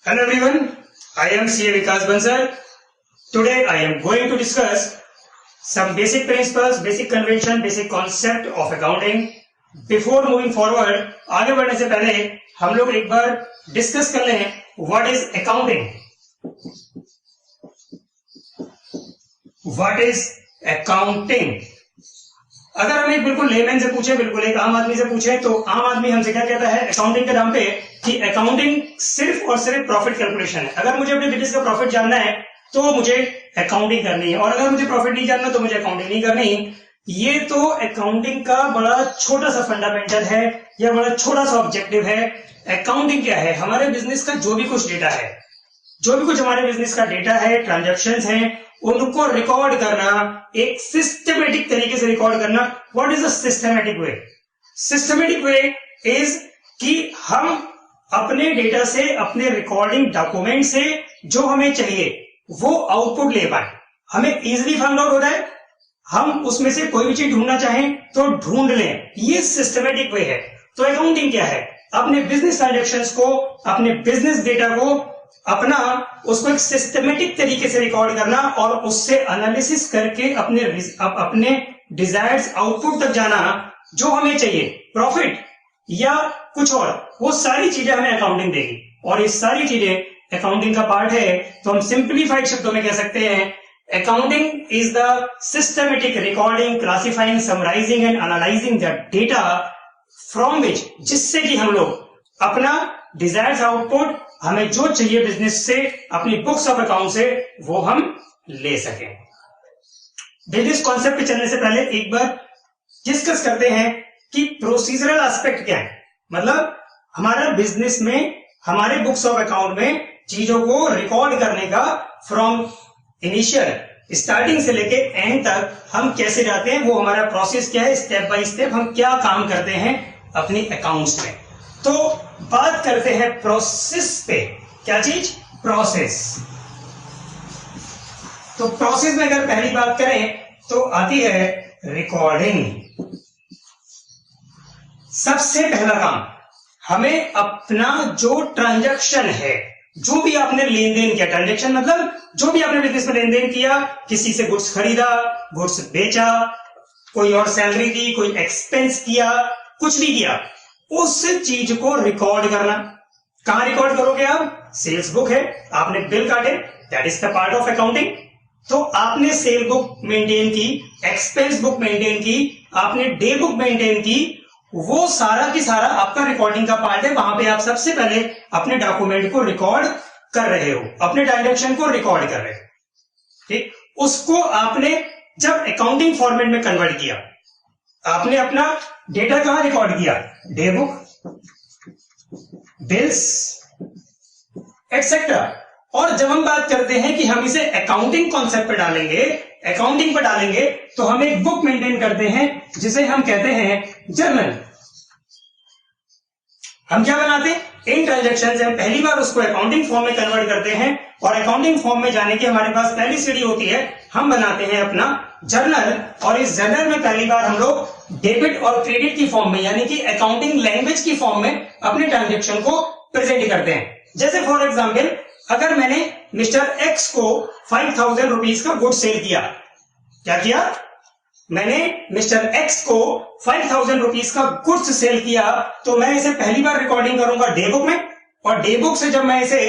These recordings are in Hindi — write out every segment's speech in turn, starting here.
Hello everyone, I am CA Vikas Bansal. Today I am going to discuss some basic principles, basic convention, basic concept of accounting. Before moving forward, आगे बढ़ने से पहले हम लोग एक बार डिस्कस कर लें what is accounting. What is accounting? अगर हम एक बिल्कुल लेमैन से पूछे, बिल्कुल एक आम आदमी से पूछे, तो आम आदमी हमसे क्या कहता है अकाउंटिंग के नाम पे कि अकाउंटिंग सिर्फ और सिर्फ प्रॉफिट कैलकुलेशन है। अगर मुझे अपने बिजनेस का प्रॉफिट जानना है तो मुझे अकाउंटिंग करनी है, और अगर मुझे प्रॉफिट नहीं जानना तो मुझे अकाउंटिंग नहीं करनी। ये तो अकाउंटिंग का बड़ा छोटा सा फंडामेंटल है या बड़ा छोटा सा ऑब्जेक्टिव है। अकाउंटिंग क्या है? हमारे बिजनेस का जो भी कुछ डेटा है, जो भी कुछ हमारे बिजनेस का डेटा है, ट्रांजैक्शंस हैं, उनको रिकॉर्ड करना, एक सिस्टमेटिक तरीके से रिकॉर्ड करना। What is the systematic way? Systematic way is कि हम अपने डेटा से, अपने रिकॉर्डिंग डॉक्यूमेंट से जो हमें चाहिए वो आउटपुट ले पाए, हमें इजीली फाइंड आउट हो जाए, हम उसमें से कोई भी चीज ढूंढना चाहें तो ढूंढ लें। ये सिस्टमेटिक वे है। तो अकाउंटिंग क्या है? अपने बिजनेस ट्रांजैक्शंस को, अपने बिजनेस डेटा को उसको एक सिस्टमेटिक तरीके से रिकॉर्ड करना और उससे एनालिसिस करके अपने डिजायर्ड आउटपुट तक जाना, जो हमें चाहिए, प्रॉफिट या कुछ और, वो सारी चीजें हमें अकाउंटिंग देगी। और ये सारी चीजें अकाउंटिंग का पार्ट है। तो हम सिंप्लीफाइड शब्दों में कह सकते हैं accounting is the systematic recording, classifying, summarising and analysing the data from which, जिससे कि हम लोग अपना डिजायर्ड आउटपुट, हमें जो चाहिए बिजनेस से, अपनी बुक्स ऑफ अकाउंट से, वो हम ले सकें। बिजनेस कॉन्सेप्ट पे चलने से पहले एक बार डिस्कस करते हैं कि प्रोसीजरल एस्पेक्ट क्या है। मतलब हमारा बिजनेस में, हमारे बुक्स ऑफ अकाउंट में चीजों को रिकॉर्ड करने का फ्रॉम इनिशियल स्टार्टिंग से लेके एंड तक हम कैसे जाते हैं, वो हमारा प्रोसेस क्या है, स्टेप बाय स्टेप हम क्या काम करते हैं अपनी अकाउंट्स में। तो बात करते हैं प्रोसेस पे। क्या चीज? प्रोसेस। तो प्रोसेस में अगर पहली बात करें तो आती है रिकॉर्डिंग। सबसे पहला काम, हमें अपना जो ट्रांजैक्शन है, जो भी आपने लेन देन किया, ट्रांजैक्शन मतलब जो भी आपने बिजनेस में लेन देन किया, किसी से गुड्स खरीदा, गुड्स बेचा, कोई और सैलरी दी, कोई एक्सपेंस किया, कुछ भी किया, उस चीज को रिकॉर्ड करना। कहां रिकॉर्ड करोगे आप? सेल्स बुक है, आपने बिल काटे, that is the part of accounting. तो आपने सेल बुक मेंटेन की, एक्सपेंस बुक मेंटेन की, आपने डे बुक मेंटेन की, वो सारा की सारा आपका रिकॉर्डिंग का पार्ट है। वहां पे आप सबसे पहले अपने डॉक्यूमेंट को रिकॉर्ड कर रहे हो, अपने ट्रांजैक्शन को रिकॉर्ड कर रहे हो। ठीक, उसको आपने जब अकाउंटिंग फॉर्मेट में कन्वर्ट किया, आपने अपना डेटा कहां रिकॉर्ड किया? Day book, bills etcetera. और जब हम बात करते हैं कि हम इसे अकाउंटिंग कॉन्सेप्ट पे डालेंगे, अकाउंटिंग पे डालेंगे, तो हम एक बुक मेंटेन करते हैं जिसे हम कहते हैं जर्नल। हम क्या बनाते हैं? इन ट्रांजैक्शन से हम पहली बार उसको अकाउंटिंग फॉर्म में कन्वर्ट करते हैं, और अकाउंटिंग फॉर्म में जाने की हमारे पास पहली सीढ़ी होती है, हम बनाते हैं अपना जर्नल। और इस जर्नल में पहली बार हम लोग डेबिट और क्रेडिट की फॉर्म में, यानी कि अकाउंटिंग लैंग्वेज की फॉर्म में अपने ट्रांजैक्शन को प्रेजेंट करते हैं। जैसे फॉर एग्जांपल, अगर मैंने मिस्टर एक्स को 5000 रुपीज का गुड सेल किया, क्या किया? मैंने मिस्टर एक्स को 5000 रुपीज का गुड्स सेल किया, तो मैं इसे पहली बार रिकॉर्डिंग करूंगा डे बुक में, और डे बुक से जब मैं इसे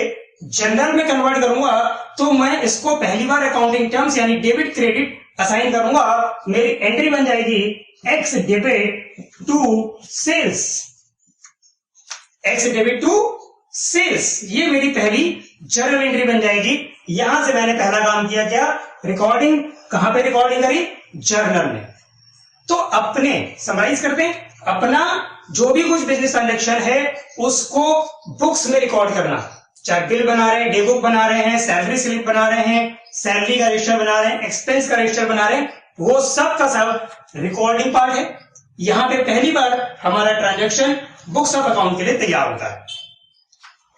जर्नल में कन्वर्ट करूंगा तो मैं इसको पहली बार अकाउंटिंग टर्म्स यानी डेबिट क्रेडिट असाइन करूंगा। मेरी एंट्री बन जाएगी X debit to sales, X debit to sales. ये मेरी पहली जर्नल एंट्री बन जाएगी। यहां से मैंने पहला काम किया, क्या? रिकॉर्डिंग। कहां पे रिकॉर्डिंग करी? जर्नल में। तो अपने समराइज करते हैं, अपना जो भी कुछ बिजनेस ट्रांजैक्शन है उसको बुक्स में रिकॉर्ड करना। चाहे बिल बना रहे हैं, डे बुक बना रहे हैं, सैलरी स्लिप बना रहे हैं, सैलरी का रजिस्टर बना रहे हैं, एक्सपेंस का रजिस्टर बना रहे हैं, वो सब का सब रिकॉर्डिंग पार्ट है। यहां पे पहली बार हमारा ट्रांजैक्शन बुक्स ऑफ अकाउंट के लिए तैयार होता है।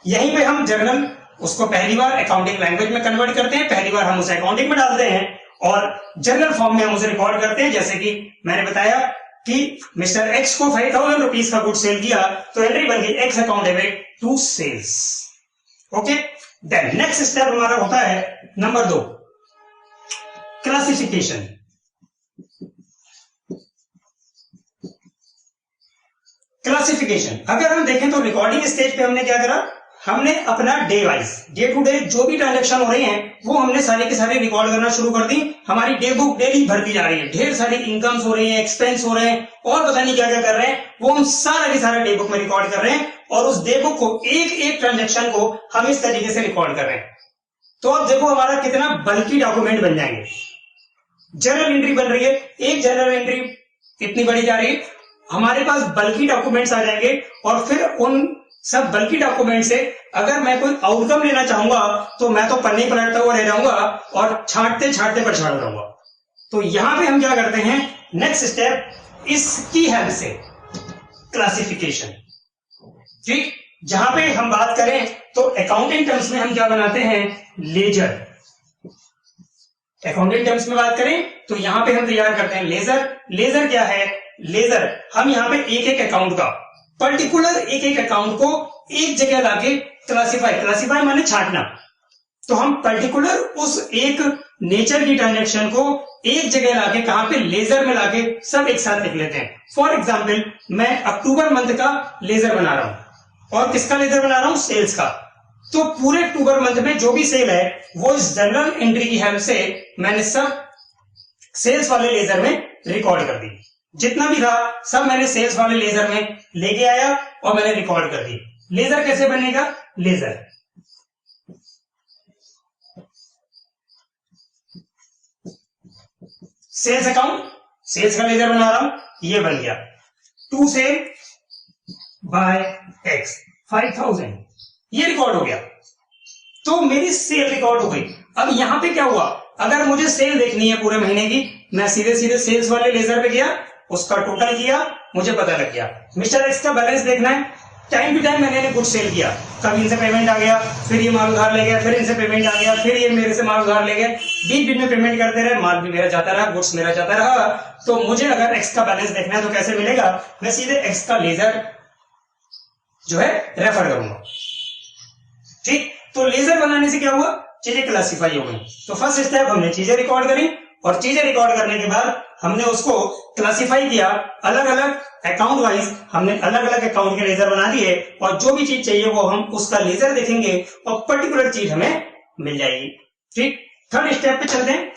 यहीं पे हम जर्नल उसको पहली बार अकाउंटिंग लैंग्वेज में कन्वर्ट करते हैं, पहली बार हम उसे अकाउंटिंग में डालते हैं और जर्नल फॉर्म में हम उसे रिकॉर्ड करते हैं। जैसे कि मैंने बताया कि मिस्टर एक्स को 5000 रुपीज का गुड सेल किया, तो एंट्री बन गई X account debit to sales. Okay, then next step हमारा होता है नंबर 2, क्लासिफिकेशन। क्लासिफिकेशन अगर हम देखें तो रिकॉर्डिंग स्टेज पे हमने क्या करा, हमने अपना day wise, day to day जो भी ट्रांजेक्शन हो रही हैं वो हमने सारे के सारे रिकॉर्ड करना शुरू कर दी। हमारी डे बुक डेली भरती जा रही है, ढेर सारी इनकम्स हो रही हैं, एक्सपेंस हो रहे हैं और पता नहीं क्या क्या कर रहे हैं, वो हम सारा के सारा डे बुक में रिकॉर्ड कर रहे हैं और उस डे बुक को एक एक ट्रांजेक्शन को हम इस तरीके से रिकॉर्ड कर रहे हैं। तो अब देखो हमारा कितना बल्कि डॉक्यूमेंट बन जाएंगे। जर्नल एंट्री बन रही है, एक जर्नल एंट्री इतनी बड़ी जा रही है, हमारे पास बल्कि डॉक्यूमेंट्स आ जाएंगे और फिर उन सब बल्कि डॉक्यूमेंट से अगर मैं कोई आउटकम लेना चाहूंगा तो मैं तो पन्नी पलटता हुआ रह जाऊंगा और छांटते छांटते परेशान हो जाऊंगा। तो यहां पे हम क्या करते हैं, नेक्स्ट स्टेप, इसकी हेल्प से क्लासिफिकेशन। ठीक, जहां पे हम बात करें तो अकाउंटिंग टर्म्स में हम क्या बनाते हैं, लेजर। अकाउंटिंग टर्म्स में बात करें तो यहां पे हम तैयार करते हैं लेजर। लेजर क्या है, लेजर हम यहां पे एक एक अकाउंट का, पर्टिकुलर एक एक अकाउंट को एक जगह लाके क्लासिफाई, क्लासिफाई माने छांटना, तो हम पर्टिकुलर उस एक नेचर की ट्रांजेक्शन को एक जगह लाके कहां पे, लेजर में लाके सब एक साथ लिख लेते हैं। फॉर एग्जाम्पल मैं अक्टूबर मंथ का लेजर बना रहा हूं और किसका लेजर बना रहा हूं, सेल्स का। तो पूरे अक्टूबर मंथ में जो भी सेल है वो इस जर्नल एंट्री की हेल्प से मैंने सब सेल्स वाले लेजर में रिकॉर्ड कर दी। जितना भी था सब मैंने सेल्स वाले लेजर में लेके आया और मैंने रिकॉर्ड कर दी। लेजर कैसे बनेगा, लेजर सेल्स अकाउंट, सेल्स का लेजर बना रहा हूं, ये बन गया टू सेल बाय एक्स 5000, ये रिकॉर्ड हो गया। तो मेरी सेल रिकॉर्ड हो गई। अब यहां पे क्या हुआ, अगर मुझे सेल देखनी है पूरे महीने की, मैं सीधे सीधे सेल्स वाले लेजर पे गया, उसका टोटल किया, मुझे पता लग गया। मिस्टर एक्स का बैलेंस देखना है, टाइम टू टाइम मैंने कुछ सेल किया, कभी इनसे पेमेंट आ गया, फिर ये माल उधार ले गया, फिर इनसे पेमेंट आ गया, फिर ये मेरे से माल उधार ले गए, बीच बीच में पेमेंट करते रहे, माल भी मेरा जाता रहा, गुड्स मेरा जाता रहा। तो मुझे अगर एक्स का बैलेंस देखना है तो कैसे मिलेगा, मैं सीधे एक्स का लेजर जो है रेफर करूंगा। ठीक, तो लेजर बनाने से क्या हुआ, चीजें क्लासिफाई हो गई। तो फर्स्ट स्टेप हमने चीजें रिकॉर्ड करी और चीजें रिकॉर्ड करने के बाद हमने उसको क्लासिफाई किया, अलग अलग अकाउंट वाइज हमने अलग अलग अकाउंट के लेजर बना दिए और जो भी चीज चाहिए वो हम उसका लेजर देखेंगे और पर्टिकुलर चीज हमें मिल जाएगी। ठीक, थर्ड स्टेप पे चलते हैं।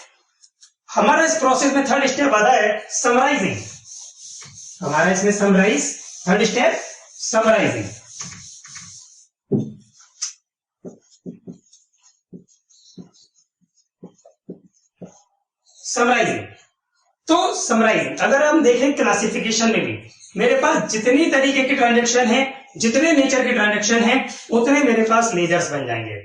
हमारा इस प्रोसेस में थर्ड स्टेप आता है समराइजिंग। हमारा इसमें summarise, third step summarising. Summarising, तो समराइजिंग अगर हम देखें क्लासिफिकेशन में भी मेरे पास जितनी तरीके की ट्रांजेक्शन है, जितने नेचर के ट्रांजेक्शन है, उतने मेरे पास लेजर्स बन जाएंगे।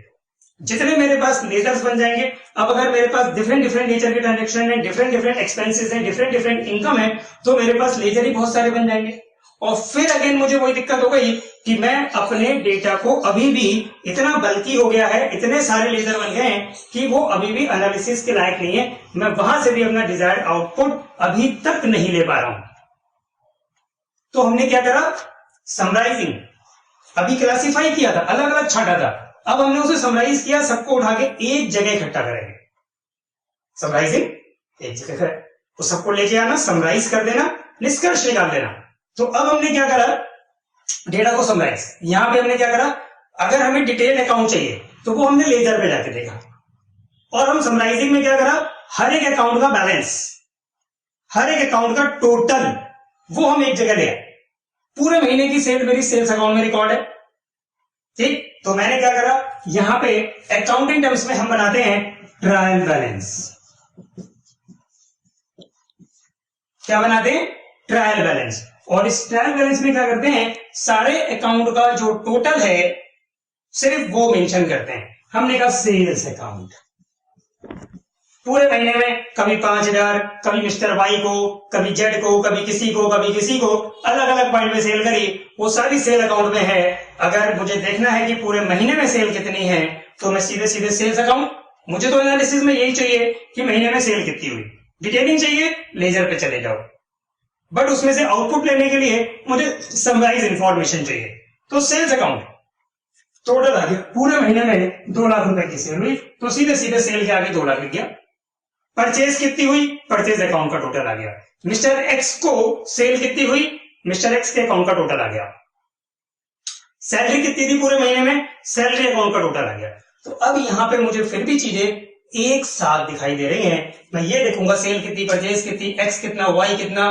जितने मेरे पास लेजर्स बन जाएंगे, अब अगर मेरे पास डिफरेंट डिफरेंट नेचर के ट्रांजेक्शन है, डिफरेंट डिफरेंट एक्सपेंसेस हैं, डिफरेंट डिफरेंट इनकम है, तो मेरे पास लेजर ही बहुत सारे बन जाएंगे। और फिर अगेन मुझे वही दिक्कत हो गई कि मैं अपने डेटा को अभी भी इतना बल्कि हो गया है, इतने सारे लेजर बन गए हैं कि वो अभी भी एनालिसिस के लायक नहीं है। मैं वहां से भी अपना डिजायर्ड आउटपुट अभी तक नहीं ले पा रहा हूं। तो हमने क्या करा, समराइजिंग। अभी क्लासिफाई किया था, अलग अलग छांटा था, अब हमने उसे समराइज किया, सबको उठा के एक जगह इकट्ठा करेंगे। समराइजिंग एक जगह है, तो सबको लेके आना, समराइज कर देना, निष्कर्ष निकाल देना। तो अब हमने क्या करा, डेटा को समराइज। यहां पे हमने क्या करा, अगर हमें डिटेल अकाउंट चाहिए तो वो हमने लेजर पे जाके देखा और हम समराइजिंग में क्या करा, हर एक अकाउंट का बैलेंस, हर एक अकाउंट का टोटल वो हम एक जगह ले आए। पूरे महीने की सेल मेरी सेल्स अकाउंट में रिकॉर्ड है। ठीक, तो मैंने क्या करा, यहां पे अकाउंटिंग टर्म्स में हम बनाते हैं ट्रायल बैलेंस। क्या बनाते हैं, ट्रायल बैलेंस। और इस ट्रायल बैलेंस में क्या करते हैं, सारे अकाउंट का जो टोटल है सिर्फ वो मेंशन करते हैं। हमने कहा सेल्स अकाउंट, पूरे महीने में कभी 5000, कभी मिस्टर वाई को, कभी जेड को, कभी किसी को, कभी किसी को, अलग अलग पॉइंट में सेल करी, वो सारी सेल अकाउंट में है। अगर मुझे देखना है कि पूरे महीने में सेल कितनी है तो मैं सीधे सीधे सेल्स अकाउंट, मुझे तो एनालिसिस में यही चाहिए कि महीने में सेल कितनी हुई। डिटेलिंग चाहिए, लेजर पे चले जाओ, बट उसमें से आउटपुट लेने के लिए मुझे समराइज इंफॉर्मेशन चाहिए, तो सेल्स अकाउंट। टोटल आ गया पूरे महीने में 2 लाख रुपए की सेल हुई, तो सीधे सीधे सेल के आगे 2 लाख लिख गया। परचेज कितनी हुई, परचेज अकाउंट का टोटल आ गया। मिस्टर एक्स को सेल कितनी हुई, मिस्टर एक्स के अकाउंट का टोटल आ गया। सैलरी कितनी थी पूरे महीने में, सैलरी अकाउंट का टोटल आ गया। तो अब यहां पे मुझे फिर भी चीजें एक साथ दिखाई दे रही हैं। मैं ये देखूंगा सेल कितनी, परचेज कितनी, एक्स कितना, वाई कितना,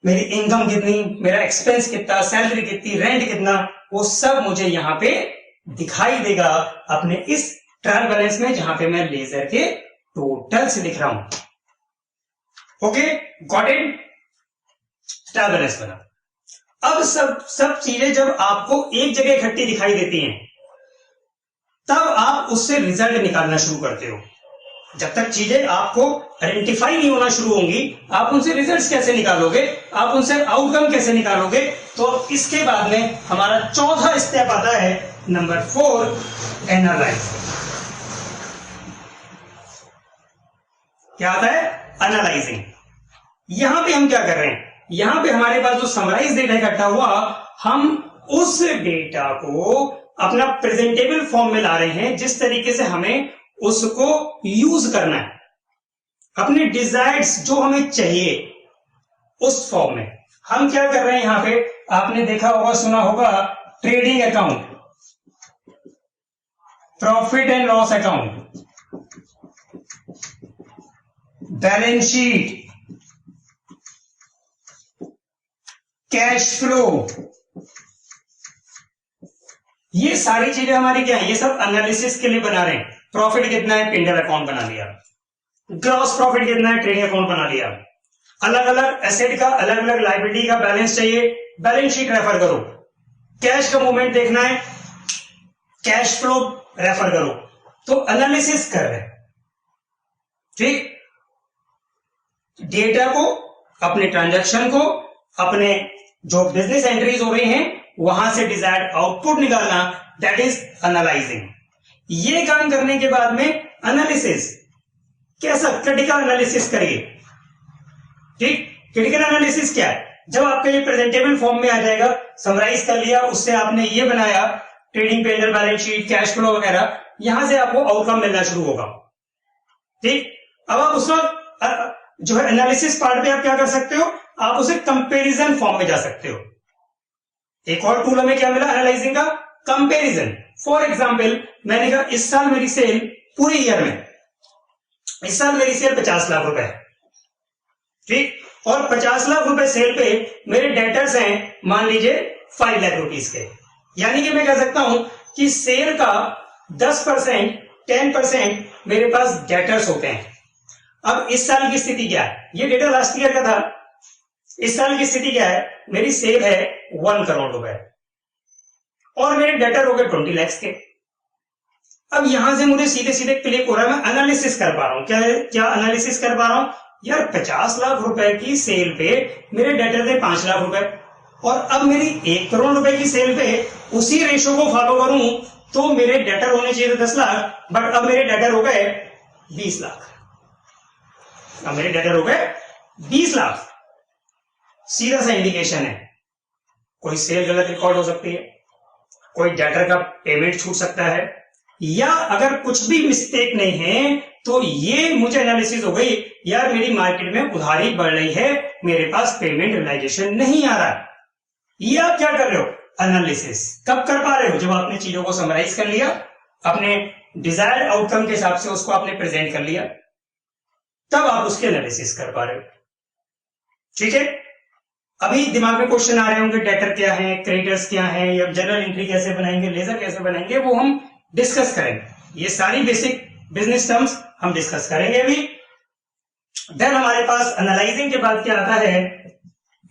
मेरी इनकम कितनी, मेरा एक्सपेंस कितना, सैलरी कितनी, रेंट कितना, वो सब मुझे यहां पे दिखाई देगा अपने इस ट्रायल बैलेंस में, जहां पे मैं लेजर के टोटल से दिख रहा हूं। Okay, got it. Trial balance बना। अब सब चीजें जब आपको एक जगह इकट्ठी दिखाई देती हैं, तब आप उससे रिजल्ट निकालना शुरू करते हो। जब तक चीजें आपको आइडेंटिफाई नहीं होना शुरू होंगी, आप उनसे रिजल्ट्स कैसे निकालोगे, आप उनसे आउटकम कैसे निकालोगे। तो इसके बाद में हमारा चौथा स्टेप आता है, नंबर 4, एनालाइज। क्या आता है, एनालाइजिंग। यहां पे हम क्या कर रहे हैं, यहां पे हमारे पास जो समराइज डेटा इकट्ठा हुआ, हम उस डेटा को अपना प्रेजेंटेबल फॉर्म में ला रहे हैं, जिस तरीके से हमें उसको यूज करना है, अपने डिजायर्स जो हमें चाहिए उस फॉर्म में। हम क्या कर रहे हैं यहां पे, आपने देखा होगा, सुना होगा, trading account, profit and loss account, balance sheet, cash flow, ये सारी चीजें हमारी क्या है, ये सब एनालिसिस के लिए बना रहे हैं। प्रॉफिट कितना है, पिंडल अकाउंट बना लिया, ग्रॉस प्रॉफिट कितना है, ट्रेडिंग अकाउंट बना लिया, अलग अलग एसेट का, अलग अलग लायबिलिटी का बैलेंस चाहिए, बैलेंस शीट रेफर करो, कैश का मूवमेंट देखना है, कैश फ्लो रेफर करो। तो एनालिसिस कर रहे हैं, ठीक, डेटा को, अपने ट्रांजैक्शन को, अपने जो बिजनेस एंट्रीज हो रही हैं वहां से डिजायर्ड आउटपुट निकालना, दैट इज एनालाइजिंग। ये काम करने के बाद में एनालिसिस, कैसा, क्रिटिकल एनालिसिस करिए। ठीक, क्रिटिकल एनालिसिस क्या है, जब आपका ये प्रेजेंटेबल फॉर्म में आ जाएगा, समराइज कर लिया, उससे आपने ये बनाया, trading P and L, balance sheet, cash flow वगैरह, यहां से आपको आउटकम मिलना शुरू होगा। ठीक, अब आप उसका जो है एनालिसिस पार्ट पे आप क्या कर सकते हो, आप उसे कंपैरिजन फॉर्म में जा सकते हो। एक और टूल हमें क्या मिला एनालाइजिंग का, कंपैरिजन। फॉर एग्जांपल, मैंने कहा इस साल मेरी सेल, पूरे ईयर में इस साल मेरी सेल 50 लाख रुपए है, ठीक, और 50 लाख रुपए सेल पे मेरे डेटर्स हैं, मान लीजिए 5 लाख रुपीस के। यानी कि मैं कह सकता हूं कि सेल का 10%, 10% मेरे पास डेटर्स होते हैं। अब इस साल की स्थिति क्या है, ये डेटा लास्ट ईयर का था, इस साल की स्थिति क्या है, मेरी सेल है 1 करोड़ रुपए और मेरे डेटर हो गए 20 लाख के। अब यहां से मुझे सीधे सीधे क्लिक हो रहा है, मैं एनालिसिस कर पा रहा हूं। क्या एनालिसिस कर पा रहा हूं, यार 50 लाख रुपए की सेल पे मेरे डेटर थे 5 लाख रुपए, और अब मेरी 1 करोड़ रुपए की सेल पे उसी रेशो को फॉलो करूं तो मेरे डेटर होने चाहिए 10 लाख, बट अब मेरे डेटर हो गए 20 लाख। अब मेरे डेटर हो गए 20 लाख। सीधा सा इंडिकेशन है, कोई सेल गलत रिकॉर्ड हो सकती है, कोई डेटर का पेमेंट छूट सकता है, या अगर कुछ भी मिस्टेक नहीं है तो ये मुझे एनालिसिस हो गई, यार मेरी मार्केट में उधारी बढ़ रही है, मेरे पास पेमेंट रियलाइजेशन नहीं आ रहा। ये आप क्या कर रहे हो, एनालिसिस। कब कर पा रहे हो, जब आपने चीजों को समराइज कर लिया, अपने डिजायर्ड आउटकम के हिसाब से उसको आपने प्रेजेंट कर लिया, तब आप उसके एनालिसिस कर पा रहे हो। ठीक है, अभी दिमाग में क्वेश्चन आ रहे होंगे, डेटर क्या है, क्रेडिटर्स क्या है, या जनरल एंट्री कैसे बनाएंगे, लेजर कैसे बनाएंगे, वो हम डिस्कस करेंगे। ये सारी बेसिक बिजनेस टर्म्स हम डिस्कस करेंगे अभी। देन हमारे पास एनालाइजिंग के बाद क्या आता है,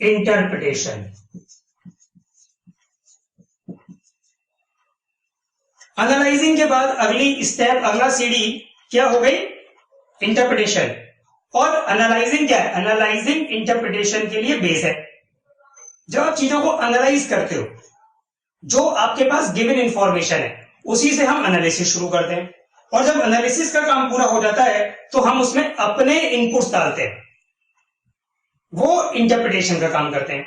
इंटरप्रिटेशन। एनालाइजिंग के बाद अगली स्टेप, अगला सीढ़ी क्या हो गई, इंटरप्रिटेशन। और एनालाइजिंग क्या है, एनालाइजिंग इंटरप्रिटेशन के लिए बेस है। जब आप चीजों को एनालाइज करते हो, जो आपके पास गिवन इंफॉर्मेशन है उसी से हम एनालिसिस शुरू करते हैं, और जब एनालिसिस का काम पूरा हो जाता है तो हम उसमें अपने इनपुट्स डालते हैं, वो इंटरप्रिटेशन का काम करते हैं।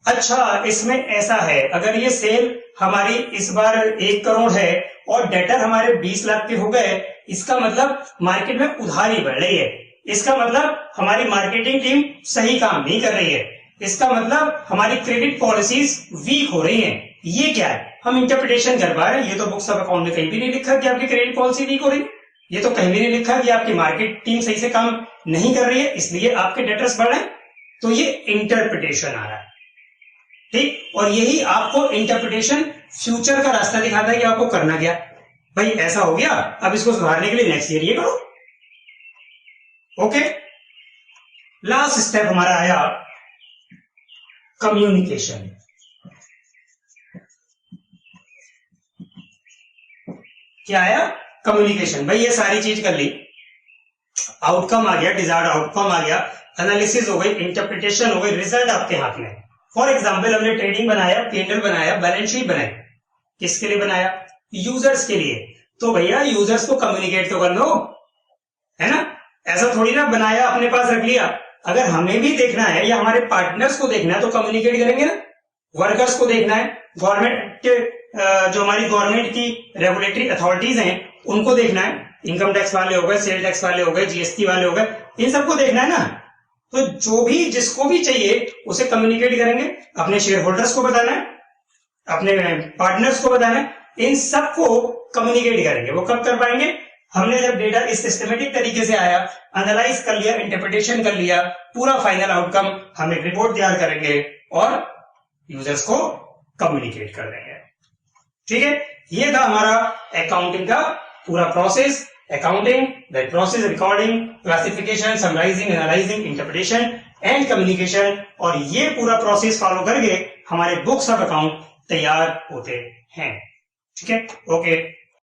अच्छा, इसमें ऐसा है, अगर ये सेल हमारी इस बार 1 करोड़ है और डेटर हमारे 20 लाख के हो गए, इसका मतलब मार्केट में उधारी बढ़ रही है, इसका मतलब हमारी मार्केटिंग टीम सही काम नहीं कर रही है, इसका मतलब हमारी क्रेडिट पॉलिसीज वीक हो रही हैं। ये क्या है, हम इंटरप्रिटेशन कर पा रहे हैं। ये तो बुक्स ऑफ अकाउंट में कहीं भी नहीं लिखा कि आपकी क्रेडिट पॉलिसी वीक हो रही है, ये तो कहीं भी नहीं लिखा कि आपकी मार्केट टीम सही से काम नहीं कर रही है इसलिए आपके डेटर्स बढ़ रहे हैं। तो ये इंटरप्रिटेशन आ रहा है, ठीक। और यही आपको इंटरप्रिटेशन फ्यूचर का रास्ता दिखाता है कि आपको करना क्या। भाई ऐसा हो गया, अब इसको सुधारने के लिए नेक्स्ट ईयर ये करो। ओके, लास्ट स्टेप हमारा आया कम्युनिकेशन। क्या आया, कम्युनिकेशन। भाई ये सारी चीज कर ली, आउटकम आ गया, डिजायर्ड आउटकम आ गया, एनालिसिस हो गई, इंटरप्रिटेशन हो गई, रिजल्ट आपके हाथ में। फॉर एग्जाम्पल हमने ट्रेडिंग बनाया, P&L बनाया, बैलेंस शीट बनाई, किसके लिए बनाया, यूजर्स के लिए। तो भैया यूजर्स को कम्युनिकेट तो कर लो, है ना। ऐसा थोड़ी ना बनाया अपने पास रख लिया, अगर हमें भी देखना है या हमारे पार्टनर्स को देखना है तो कम्युनिकेट करेंगे ना। वर्कर्स को देखना है, गवर्नमेंट के जो हमारी गवर्नमेंट की रेगुलेटरी अथॉरिटीज हैं उनको देखना है, इनकम टैक्स वाले हो गए, सेल टैक्स वाले हो गए, जीएसटी वाले हो गए, इन सबको देखना है ना। तो जो भी जिसको भी चाहिए उसे कम्युनिकेट करेंगे, अपने शेयर होल्डर्स को बताना है, अपने पार्टनर्स को बताना है, इन सबको कम्युनिकेट करेंगे। वो कब कर पाएंगे, हमने जब डेटा इस सिस्टमेटिक तरीके से आया, एनालाइज कर लिया, इंटरप्रिटेशन कर लिया, पूरा फाइनल आउटकम हम एक रिपोर्ट तैयार करेंगे और यूजर्स को कम्युनिकेट कर देंगे। ठीक है, ये था हमारा अकाउंटिंग का पूरा process. Accounting, that process, recording, classification, summarising, analysing, interpretation and communication. और ये पूरा प्रोसेस फॉलो करके हमारे बुक्स ऑफ अकाउंट तैयार होते हैं। ठीक है, ओके।